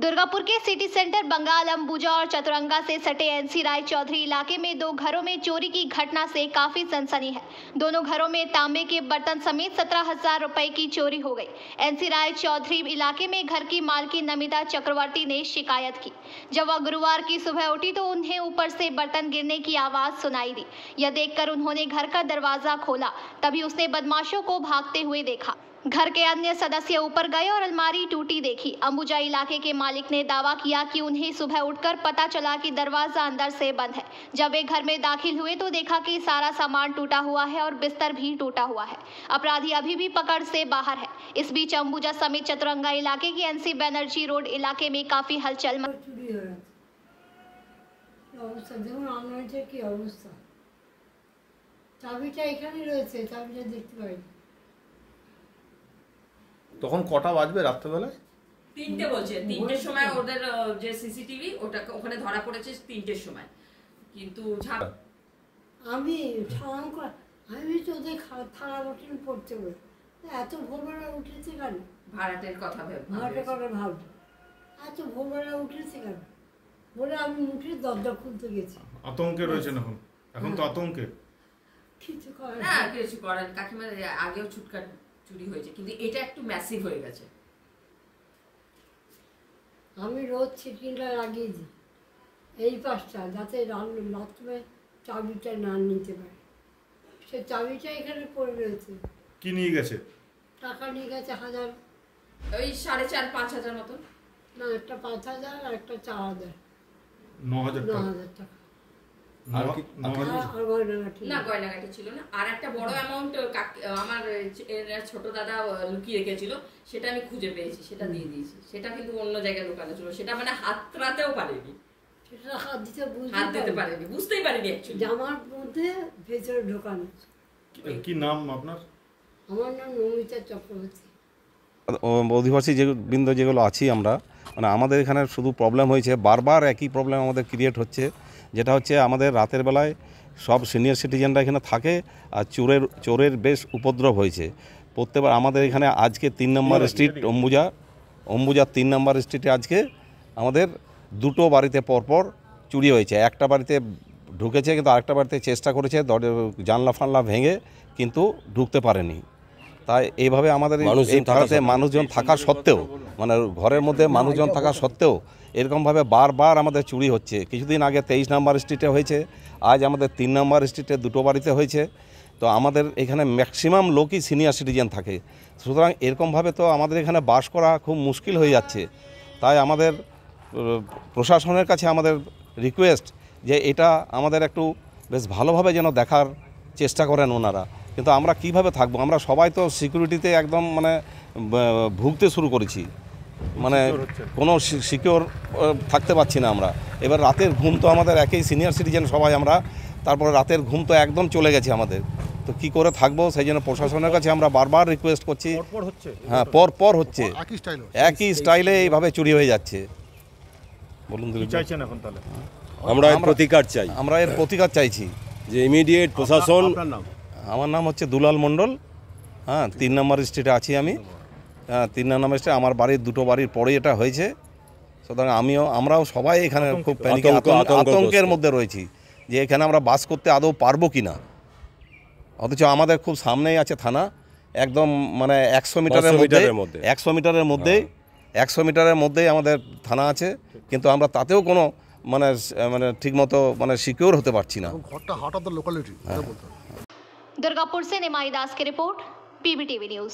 दुर्गापुर के city centre Bengal Ambuja और चतुरंगा से सटे एनसी राय चौधरी इलाके में 2 घरों में चोरी की घटना से काफी सनसनी है। दोनों घरों में तांबे के बर्तन समेत 17,000 रुपए की चोरी हो गई। एनसी राय चौधरी इलाके में घर की मालकिन नमिता चक्रवर्ती ने शिकायत की। जब वह गुरुवार की सुबह उठी तो उन्हें ऊपर से बर्तन गिरने की आवाज सुनाई दी। यह देखकर उन्होंने घर का दरवाजा खोला, तभी उसने बदमाशों को भागते हुए देखा। घर के अन्य सदस्य ऊपर गए और अलमारी टूटी देखी। अंबुजा इलाके के मालिक ने दावा किया कि उन्हें सुबह उठकर पता चला कि दरवाजा अंदर से बंद है। जब वे घर में दाखिल हुए तो देखा कि सारा सामान टूटा हुआ है और बिस्तर भी टूटा हुआ है। अपराधी अभी भी पकड़ से बाहर है। इस बीच अंबुजा समेत चतुरंगा इलाके के एनसी बनर्जी रोड इलाके में काफी हलचल তখন কটা বাজবে রাত্রেবেলায়? 3টে বলছে, 3টের সময় ওদের যে সিসিটিভি ওটা ওখানে ধরা পড়েছে 3টের সময়। কিন্তু আমি তো ওদের থানা বটন পড়তে বলে এত ভোরবেলা উঠেছে কেন? ভাড়াটের কথা ভাবছি এত ভোরবেলা উঠেছে কেন বলে আমি উঠে দরজা খুলতে গেছি। আতঙ্কে রয়েছেন এখন তো আতঙ্কে কিছু করার না, কিছু করার কাকিমার আগেও ছুটকাট চুরি হয়েছে, কিন্তু এটা একটু ম্যাসিভ হয়ে গেছে। আমি রোজ ছিটিটা লাগিয়ে দিই এই পাশটা, যাতে বাথরুমে চাবিটা না নিতে পারে। সে চাবিটা এখানে পড়ে রয়েছে। কি নিয়ে গেছে? টাকা নিয়ে গেছে 1000, ওই 4,500-5,000 মতন। না, একটা 5,000 আর একটা 4,000, 9,000 টাকা। না, গয়নাগাটি ছিল না। আর একটা বড় অ্যামাউন্ট আমার ছোট দাদা লুকিয়ে রেখেছিল, সেটা আমি খুঁজে পেয়েছি, সেটা দিয়ে দিয়েছি। সেটা কিন্তু অন্য জায়গায় লুকানো ছিল, সেটা মানে হাতরাতেও পারেনি, সেটা হাত দিতে পারেনি, বুঝতেই পারিনি অ্যাকচুয়ালি। জামার মধ্যে ভেতরে ঢোকানো। কি নাম আপনার? আমার নাম নমিতা চক্রবর্তী। অধিবাসী যে বৃন্দ যেগুলো আছি আমরা, মানে আমাদের এখানে শুধু প্রবলেম হয়েছে, বারবার একই প্রবলেম আমাদের ক্রিয়েট হচ্ছে, যেটা হচ্ছে আমাদের রাতের বেলায় সব সিনিয়র সিটিজেনরা এখানে থাকে আর চোরের বেশ উপদ্রব হয়েছে প্রত্যেকবার। আমাদের এখানে আজকে 3 নম্বর স্ট্রিট অম্বুজা 3 নম্বর স্ট্রিটে আজকে আমাদের 2টো বাড়িতে পরপর চুরি হয়েছে। একটা বাড়িতে ঢুকেছে, কিন্তু আরেকটা বাড়িতে চেষ্টা করেছে জানলা ফানলা ভেঙে, কিন্তু ঢুকতে পারেনি। তাই এইভাবে আমাদের এই ভারতে মানুষজন থাকা সত্ত্বেও, মানে ঘরের মধ্যে মানুষজন থাকা সত্ত্বেও এরকমভাবে বারবার আমাদের চুরি হচ্ছে। কিছুদিন আগে 23 নম্বর স্ট্রিটে হয়েছে, আজ আমাদের 3 নম্বর স্ট্রিটে 2টো বাড়িতে হয়েছে। তো আমাদের এখানে ম্যাক্সিমাম লোকই সিনিয়র সিটিজেন থাকে, সুতরাং এরকমভাবে তো আমাদের এখানে বাস করা খুব মুশকিল হয়ে যাচ্ছে। তাই আমাদের প্রশাসনের কাছে আমাদের রিকোয়েস্ট যে এটা আমাদের একটু বেশ ভালোভাবে যেন দেখার চেষ্টা করেন ওনারা। কিন্তু আমরা কিভাবে থাকবো? আমরা সবাই তো সিকিউরিটিতে একদম মানে ভুগতে শুরু করেছি, মানে কোনো সিকিউর থাকতে পারছি না আমরা। এবার রাতের ঘুম তো আমাদের একই সিনিয়র সিটিজেন সবাই আমরা, তারপরে রাতের ঘুম তো একদম চলে গেছে আমাদের। তো কি করে থাকবো? সেই জন্য প্রশাসনের কাছে আমরা বারবার রিকোয়েস্ট করছি। হ্যাঁ, পর হচ্ছে একই স্টাইলে এইভাবে চুরি হয়ে যাচ্ছে। বলুন দিলীপ, চাইছেন এখন তাহলে? আমরা এর প্রতিকার চাইছি যে ইমিডিয়েট প্রশাসন। আমার নাম হচ্ছে দুলাল মণ্ডল। হ্যাঁ, 3 নম্বর স্ট্রিটে আছি আমি। হ্যাঁ, 3 নম্বর স্ট্রিটে আমার বাড়ির 2টো বাড়ির পরে এটা হয়েছে। সুতরাং আমরাও সবাই এখানে খুব আতঙ্কের মধ্যে রয়েছি যে এখানে আমরা বাস করতে আদৌ পারবো কি না। অথচ আমাদের খুব সামনেই আছে থানা, একদম মানে 100 মিটারের মধ্যেই আমাদের থানা আছে, কিন্তু আমরা তাতেও কোনো মানে ঠিকমতো মানে সিকিউর হতে পারছি না। दुर्गापुर से निमाई दास की रिपोर्ट, PBTV न्यूज।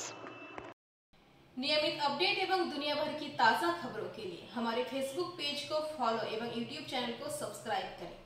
नियमित अपडेट एवं दुनिया भर की ताज़ा खबरों के लिए हमारे फेसबुक पेज को फॉलो एवं यूट्यूब चैनल को सब्सक्राइब करें।